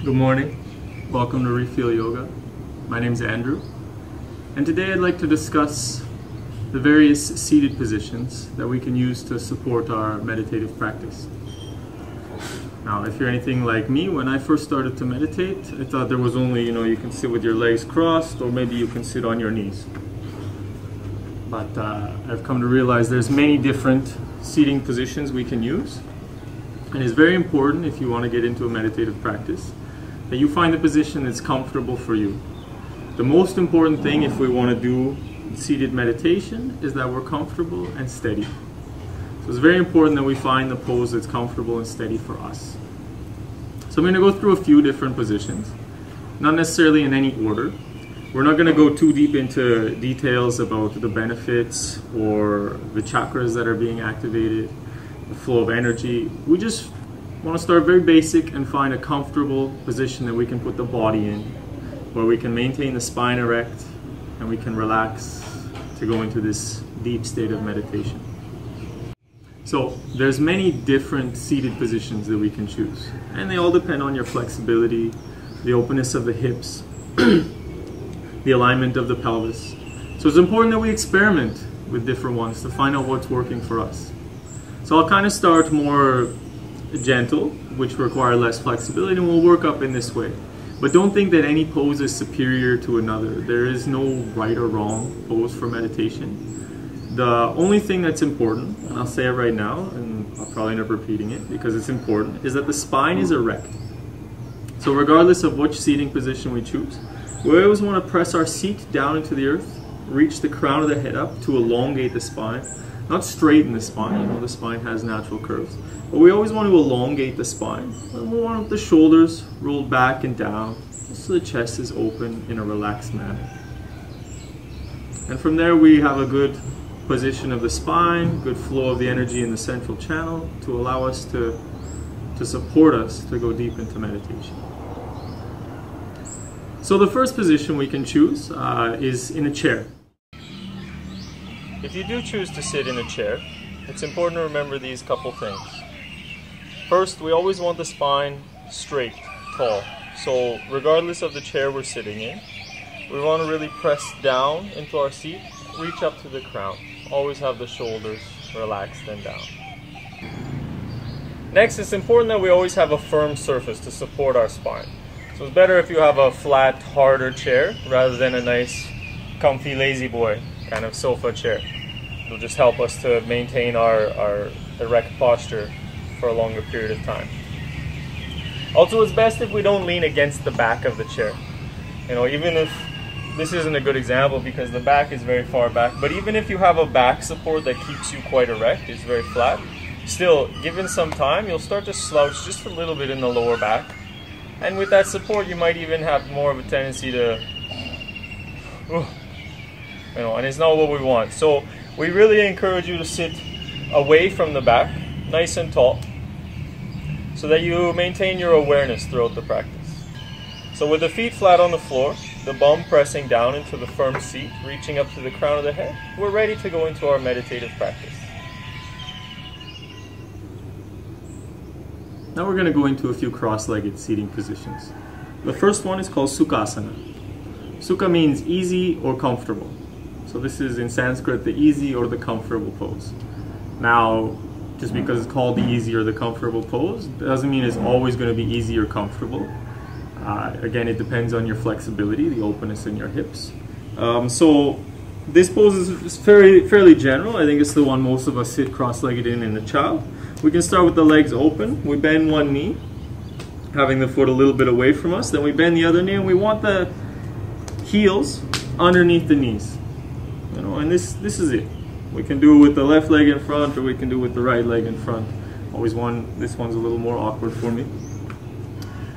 Good morning. Welcome to Refeel Yoga. My name is Andrew, and today I'd like to discuss the various seated positions that we can use to support our meditative practice. Now, if you're anything like me, when I first started to meditate, I thought there was only, you can sit with your legs crossed, or maybe you can sit on your knees. But I've come to realize there's many different seating positions we can use. And it's very important, if you want to get into a meditative practice, that you find a position that's comfortable for you. The most important thing if we want to do seated meditation is that we're comfortable and steady. So it's very important that we find the pose that's comfortable and steady for us. So I'm going to go through a few different positions, not necessarily in any order. We're not going to go too deep into details about the benefits or the chakras that are being activated, the flow of energy. We just want to start very basic and find a comfortable position that we can put the body in, where we can maintain the spine erect and we can relax to go into this deep state of meditation. So there's many different seated positions that we can choose, and they all depend on your flexibility, the openness of the hips, the alignment of the pelvis. So it's important that we experiment with different ones to find out what's working for us. So I'll kind of start more gentle, which require less flexibility, and we'll work up in this way. But don't think that any pose is superior to another. There is no right or wrong pose for meditation. The only thing that's important, and I'll say it right now, and I'll probably end up repeating it because it's important, is that the spine is erect. So regardless of which seating position we choose, we always want to press our seat down into the earth, reach the crown of the head up to elongate the spine. Not straighten the spine, the spine has natural curves, but we always want to elongate the spine. And we want the shoulders rolled back and down, so the chest is open in a relaxed manner. And from there we have a good position of the spine, good flow of the energy in the central channel to allow us to support us to go deep into meditation. So the first position we can choose is in a chair. If you do choose to sit in a chair, it's important to remember these couple things. First, we always want the spine straight, tall. So regardless of the chair we're sitting in, we want to really press down into our seat, reach up to the crown. Always have the shoulders relaxed and down. Next, it's important that we always have a firm surface to support our spine. So it's better if you have a flat, harder chair rather than a nice, comfy, lazy boy kind of sofa chair. It'll just help us to maintain our erect posture for a longer period of time. Also, it's best if we don't lean against the back of the chair. Even if this isn't a good example because the back is very far back, but even if you have a back support that keeps you quite erect, it's very flat, still, given some time, you'll start to slouch just a little bit in the lower back. And with that support, you might even have more of a tendency to and it's not what we want. So we really encourage you to sit away from the back, nice and tall, so that you maintain your awareness throughout the practice. So with the feet flat on the floor, the bum pressing down into the firm seat, reaching up to the crown of the head, we're ready to go into our meditative practice. Now we're going to go into a few cross-legged seating positions. The first one is called Sukhasana. Sukha means easy or comfortable. So this is in Sanskrit the easy or the comfortable pose. Now, just because it's called the easy or the comfortable pose doesn't mean it's always going to be easy or comfortable. Again, it depends on your flexibility, the openness in your hips. So this pose is fairly general. I think it's the one most of us sit cross-legged in a child. We can start with the legs open. We bend one knee, having the foot a little bit away from us. Then we bend the other knee, and we want the heels underneath the knees. And this is it. We can do it with the left leg in front, or we can do it with the right leg in front. This one's a little more awkward for me.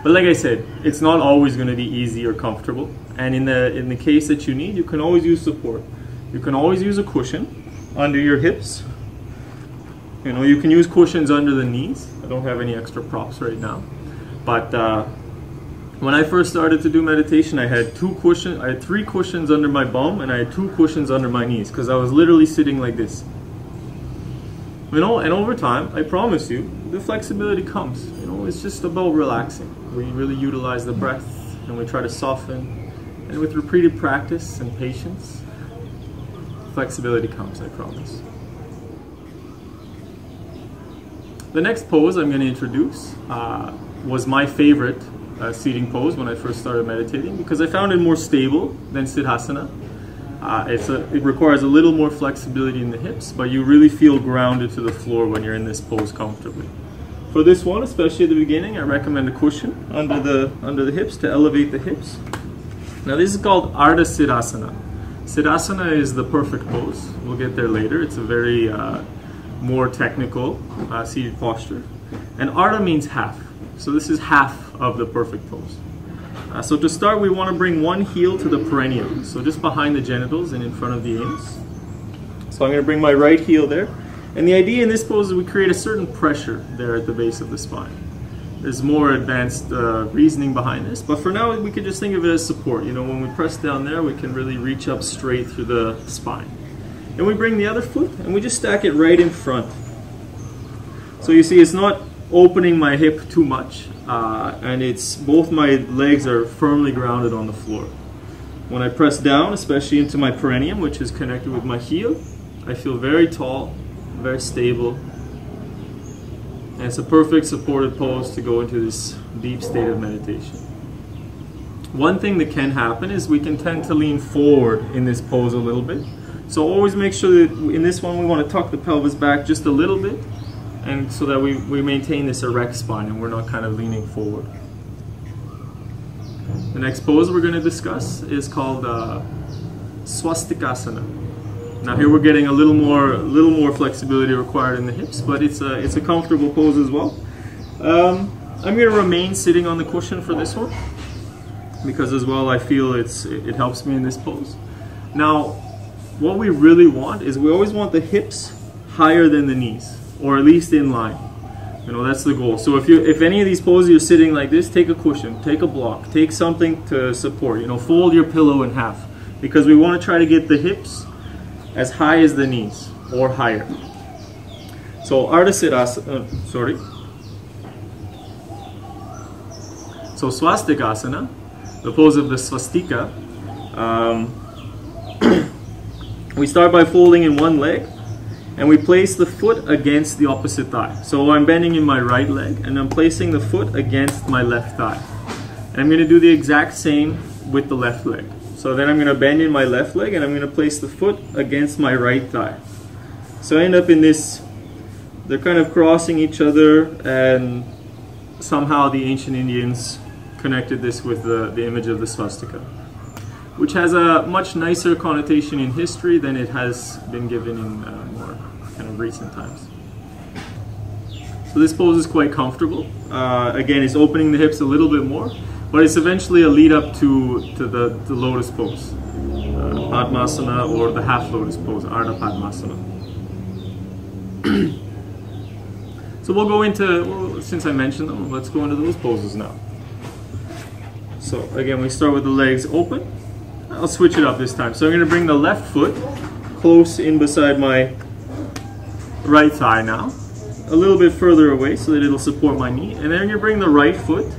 But like I said, it's not always going to be easy or comfortable. And in the case that you need, you can always use support. You can always use a cushion under your hips. You can use cushions under the knees. I don't have any extra props right now. But when I first started to do meditation, I had 3 cushions under my bum, and I had 2 cushions under my knees, because I was literally sitting like this. And over time, I promise you, the flexibility comes. it's just about relaxing. We really utilize the breath and we try to soften. And with repeated practice and patience, flexibility comes, I promise. The next pose I'm going to introduce was my favorite seating pose when I first started meditating, because I found it more stable than Siddhasana. It requires a little more flexibility in the hips, but you really feel grounded to the floor when you're in this pose comfortably. For this one, especially at the beginning, I recommend a cushion under the hips to elevate the hips. Now this is called Ardha Siddhasana. Siddhasana is the perfect pose. We'll get there later. It's a very more technical seated posture. And Ardha means half. So this is half of the perfect pose. So to start, we want to bring one heel to the perineum. So just behind the genitals and in front of the anus. So I'm going to bring my right heel there. And the idea in this pose is we create a certain pressure there at the base of the spine. There's more advanced reasoning behind this, but for now we could just think of it as support. You know, when we press down there, we can really reach up straight through the spine. And we bring the other foot and we just stack it right in front. So you see, it's not opening my hip too much, and it's both my legs are firmly grounded on the floor. When I press down, especially into my perineum, which is connected with my heel, I feel very tall, very stable. And it's a perfect supported pose to go into this deep state of meditation. One thing that can happen is we can tend to lean forward in this pose a little bit. So always make sure that in this one we want to tuck the pelvis back just a little bit, and so that we maintain this erect spine and we're not kind of leaning forward. The next pose we're going to discuss is called Svastikasana. Now here we're getting a little more flexibility required in the hips, but it's a comfortable pose as well. I'm going to remain sitting on the cushion for this one, because as well I feel it helps me in this pose. Now, what we really want is we always want the hips higher than the knees, or at least in line. You know, that's the goal. So if any of these poses you're sitting like this, take a cushion, take a block, take something to support. You know, fold your pillow in half, because we want to try to get the hips as high as the knees or higher. So Ardha Siddhasana, So Svastikasana, the pose of the swastika, we start by folding in one leg and we place the foot against the opposite thigh. So I'm bending in my right leg and I'm placing the foot against my left thigh. And I'm going to do the exact same with the left leg. So then I'm going to bend in my left leg and I'm going to place the foot against my right thigh. So I end up in this, they're kind of crossing each other, and somehow the ancient Indians connected this with the image of the swastika, which has a much nicer connotation in history than it has been given in more kind of recent times. So this pose is quite comfortable. Again, it's opening the hips a little bit more, but it's eventually a lead up to the lotus pose, Padmasana, or the half lotus pose, Ardha Padmasana. So we'll go into, well, since I mentioned them, let's go into those poses now. So again, we start with the legs open. I'll switch it up this time. So I'm going to bring the left foot close in beside my right thigh now, a little bit further away so that it'll support my knee. And then I'm going to bring the right foot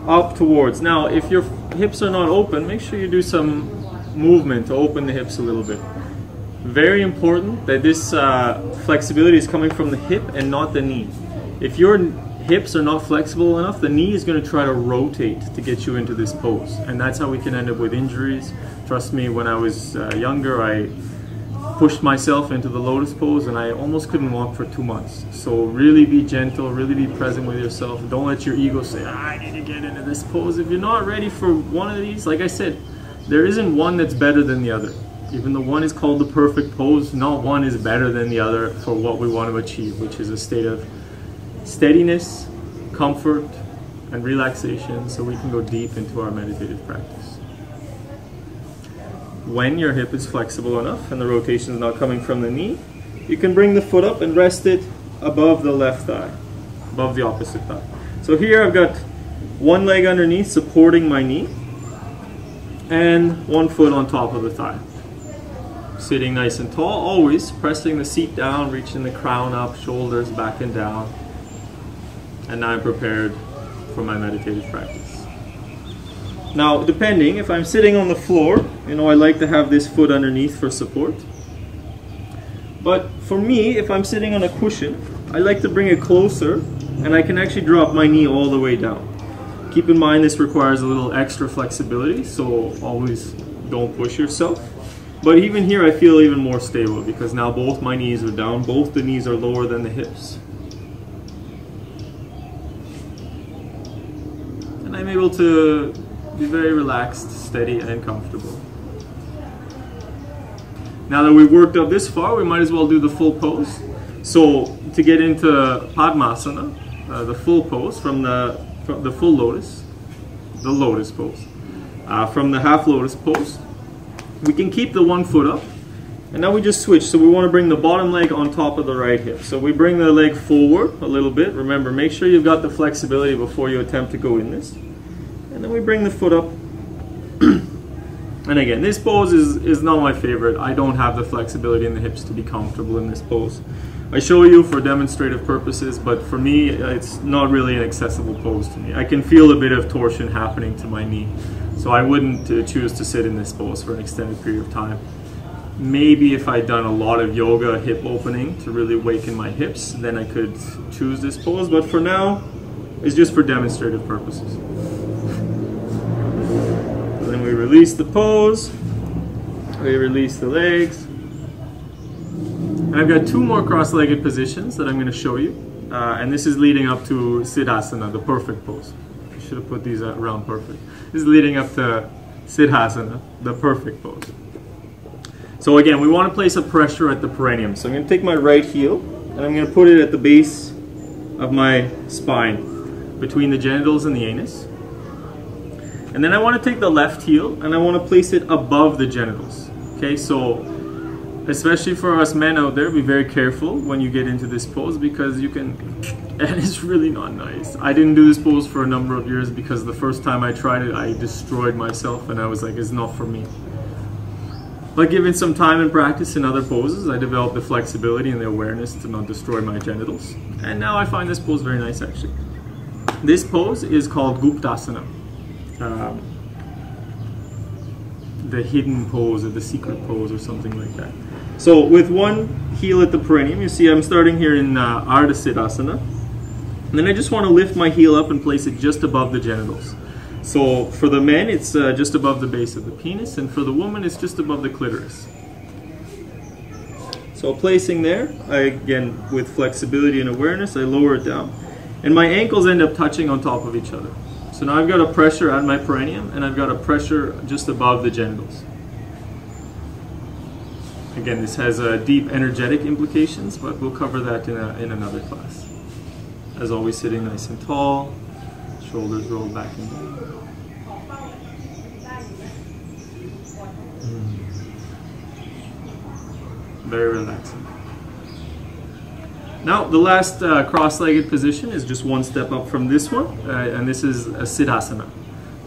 up towards. Now, if your hips are not open, make sure you do some movement to open the hips a little bit. Very important that this flexibility is coming from the hip and not the knee. If your hips are not flexible enough, the knee is going to try to rotate to get you into this pose, and that's how we can end up with injuries. Trust me, when I was younger, I pushed myself into the lotus pose and I almost couldn't walk for 2 months. So really be gentle, really be present with yourself. Don't let your ego say, I need to get into this pose. If you're not ready for one of these, like I said, there isn't one that's better than the other. Even though one is called the perfect pose, not one is better than the other for what we want to achieve, which is a state of steadiness, comfort, and relaxation, so we can go deep into our meditative practice. When your hip is flexible enough and the rotation is not coming from the knee, you can bring the foot up and rest it above the left thigh, above the opposite thigh. So here I've got one leg underneath supporting my knee and one foot on top of the thigh. Sitting nice and tall, always pressing the seat down, reaching the crown up, shoulders back and down. and now I'm prepared for my meditative practice. Now, depending, if I'm sitting on the floor, I like to have this foot underneath for support. But for me, if I'm sitting on a cushion, I like to bring it closer, and I can actually drop my knee all the way down. Keep in mind this requires a little extra flexibility, so always don't push yourself. But even here I feel even more stable because now both my knees are down, both the knees are lower than the hips. And I'm able to be very relaxed, steady, and comfortable. Now that we've worked up this far, we might as well do the full pose. So to get into Padmasana, the full pose from the full lotus, the lotus pose, from the half lotus pose, we can keep the one foot up, and now we just switch. So we want to bring the bottom leg on top of the right hip. So we bring the leg forward a little bit. Remember, make sure you've got the flexibility before you attempt to go in this. And then we bring the foot up. And again, this pose is not my favorite. I don't have the flexibility in the hips to be comfortable in this pose. I show you for demonstrative purposes, but for me, it's not really an accessible pose to me. I can feel a bit of torsion happening to my knee. So I wouldn't choose to sit in this pose for an extended period of time. Maybe if I'd done a lot of yoga hip opening to really awaken my hips, then I could choose this pose. But for now, it's just for demonstrative purposes. And then we release the pose. We release the legs. And I've got two more cross-legged positions that I'm going to show you. And this is leading up to Siddhasana, the perfect pose. I should have put these around perfect. This is leading up to Siddhasana, the perfect pose. So again, we want to place a pressure at the perineum. So I'm going to take my right heel and I'm going to put it at the base of my spine, between the genitals and the anus. And then I want to take the left heel and I want to place it above the genitals. Okay, so especially for us men out there, be very careful when you get into this pose because you can, and it's really not nice. I didn't do this pose for a number of years because the first time I tried it, I destroyed myself and I was like, it's not for me. But given some time and practice in other poses, I developed the flexibility and the awareness to not destroy my genitals. And now I find this pose very nice actually. This pose is called Guptasana. The hidden pose or the secret pose or something like that. So with one heel at the perineum, you see I'm starting here in Ardha Siddhasana. And then I just want to lift my heel up and place it just above the genitals. So for the men, it's just above the base of the penis, and for the woman, it's just above the clitoris. So placing there, again, with flexibility and awareness, I lower it down. And my ankles end up touching on top of each other. So now I've got a pressure at my perineum, and I've got a pressure just above the genitals. Again, this has deep energetic implications, but we'll cover that in another class. As always, sitting nice and tall, shoulders rolled back and down. Very relaxing. Now, the last cross-legged position is just one step up from this one, and this is a Siddhasana,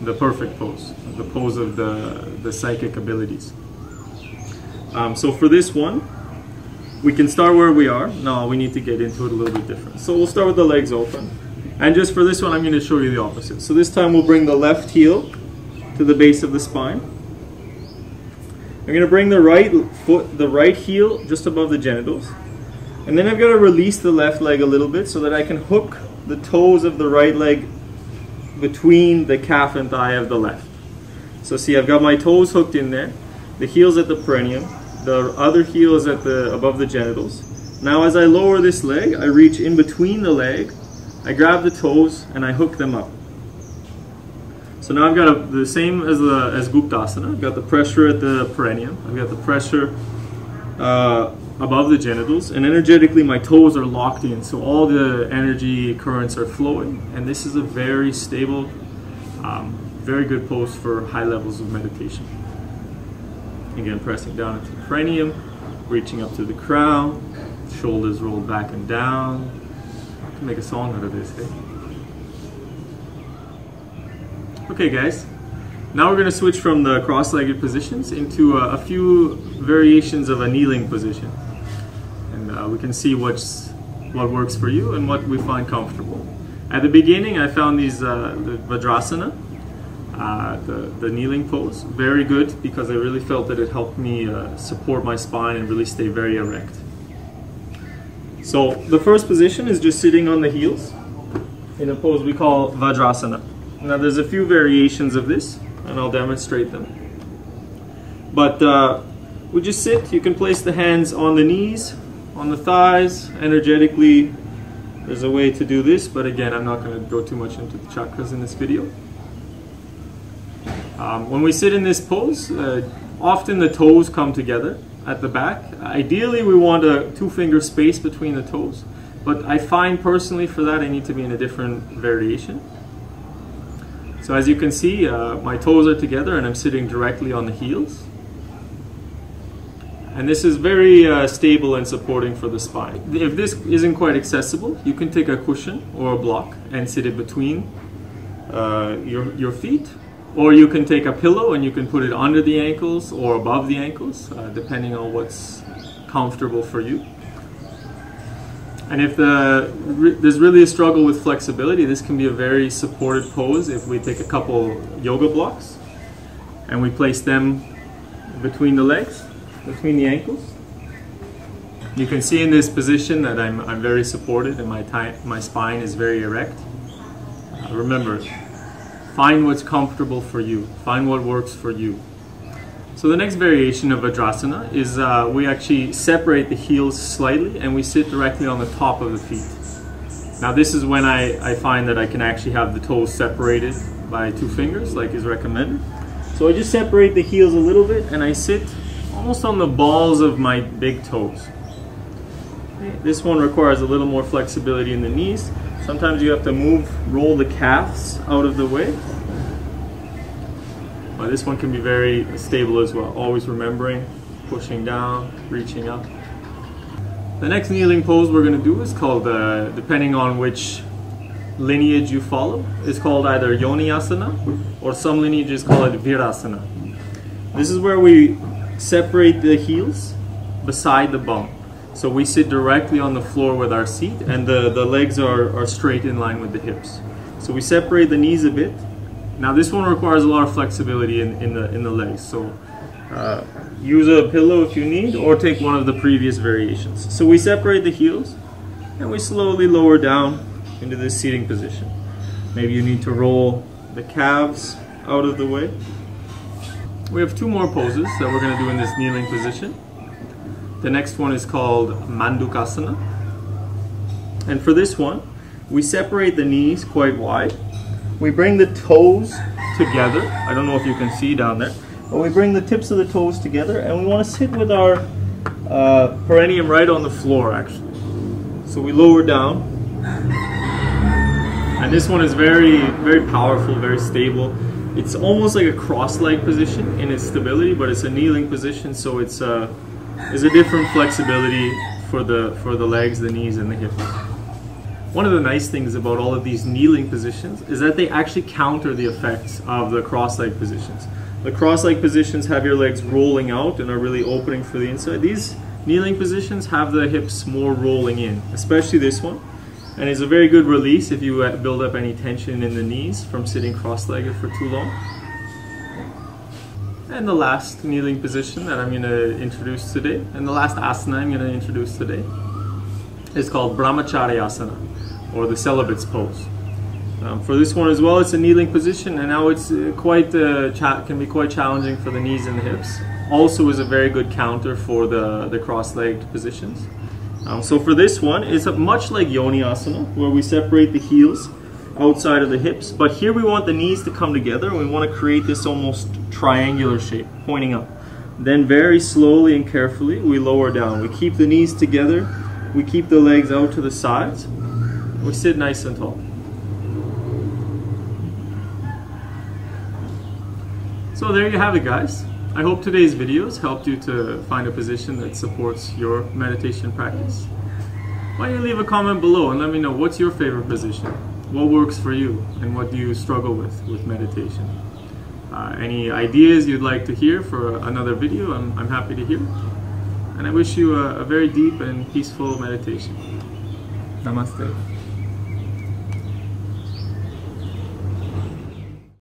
the perfect pose, the pose of the psychic abilities. So for this one, we can start where we are. No, we need to get into it a little bit different. So we'll start with the legs open. And just for this one, I'm going to show you the opposite. So this time we'll bring the left heel to the base of the spine. I'm going to bring the right heel just above the genitals. And then I've got to release the left leg a little bit so that I can hook the toes of the right leg between the calf and thigh of the left. So see, I've got my toes hooked in there. The heel's at the perineum. The other heel is at above the genitals. Now as I lower this leg, I reach in between the leg, I grab the toes, and I hook them up. So now I've got the same as Guptasana. I've got the pressure at the perineum. I've got the pressure above the genitals, and energetically my toes are locked in, so all the energy currents are flowing, and this is a very stable, very good pose for high levels of meditation. Again, pressing down into the perineum, reaching up to the crown, shoulders rolled back and down. I can make a song out of this, eh? Okay guys, now we're going to switch from the cross-legged positions into a few variations of a kneeling position. And we can see what works for you and what we find comfortable. At the beginning, I found these the Vajrasana, the kneeling pose, very good because I really felt that it helped me support my spine and really stay very erect. So the first position is just sitting on the heels in a pose we call Vajrasana. Now there's a few variations of this, and I'll demonstrate them. But we just sit. You can place the hands on the knees, on the thighs, energetically. There's a way to do this, but again, I'm not going to go too much into the chakras in this video. When we sit in this pose, often the toes come together at the back. Ideally, we want a 2-finger space between the toes, but I find personally for that I need to be in a different variation. So as you can see, my toes are together and I'm sitting directly on the heels. And this is very stable and supporting for the spine. If this isn't quite accessible, you can take a cushion or a block and sit it between your feet. Or you can take a pillow and you can put it under the ankles or above the ankles, depending on what's comfortable for you. And if there's really a struggle with flexibility, this can be a very supported pose if we take a couple yoga blocks and we place them between the legs, between the ankles. You can see in this position that I'm very supported and my spine is very erect. Remember, find what's comfortable for you. Find what works for you. So the next variation of Vajrasana is we actually separate the heels slightly and we sit directly on the top of the feet. Now this is when I find that I can actually have the toes separated by 2 fingers, like is recommended. So I just separate the heels a little bit and I sit almost on the balls of my big toes. This one requires a little more flexibility in the knees. Sometimes you have to roll the calves out of the way. But this one can be very stable as well. Always remembering, pushing down, reaching up. The next kneeling pose we're going to do is called, depending on which lineage you follow, is called either Yoni Asana, or some lineages call it Vajrasana. This is where we separate the heels beside the bum. So we sit directly on the floor with our seat and the legs are straight in line with the hips. So we separate the knees a bit. Now this one requires a lot of flexibility in the legs. So use a pillow if you need, or take one of the previous variations. So we separate the heels and we slowly lower down into this seating position. Maybe you need to roll the calves out of the way. We have 2 more poses that we're going to do in this kneeling position. The next one is called Mandukasana. And for this one, we separate the knees quite wide. We bring the toes together. I don't know if you can see down there, but we bring the tips of the toes together and we want to sit with our perineum right on the floor actually. So we lower down. And this one is very, very powerful, very stable. It's almost like a cross-leg position in its stability, but it's a kneeling position, so it's there's a different flexibility for the legs, the knees, and the hips. One of the nice things about all of these kneeling positions is that they actually counter the effects of the cross-leg positions. The cross-leg positions have your legs rolling out and are really opening for the inside. These kneeling positions have the hips more rolling in, especially this one. And it's a very good release if you build up any tension in the knees from sitting cross-legged for too long. And the last kneeling position that I'm going to introduce today, and the last asana I'm going to introduce today, is called Brahmacharyasana, or the celibate's pose. For this one as well, it's a kneeling position, and now it's can be quite challenging for the knees and the hips. Also is a very good counter for the cross-legged positions. So for this one, it's much like Yoni Asana, where we separate the heels outside of the hips, but here we want the knees to come together and we want to create this almost triangular shape pointing up. Then very slowly and carefully we lower down. We keep the knees together, we keep the legs out to the sides, we sit nice and tall. So there you have it, guys. I hope today's videos helped you to find a position that supports your meditation practice. Why don't you leave a comment below and let me know what's your favorite position? What works for you and what do you struggle with meditation? Any ideas you'd like to hear for another video, I'm happy to hear. And I wish you a very deep and peaceful meditation. Namaste.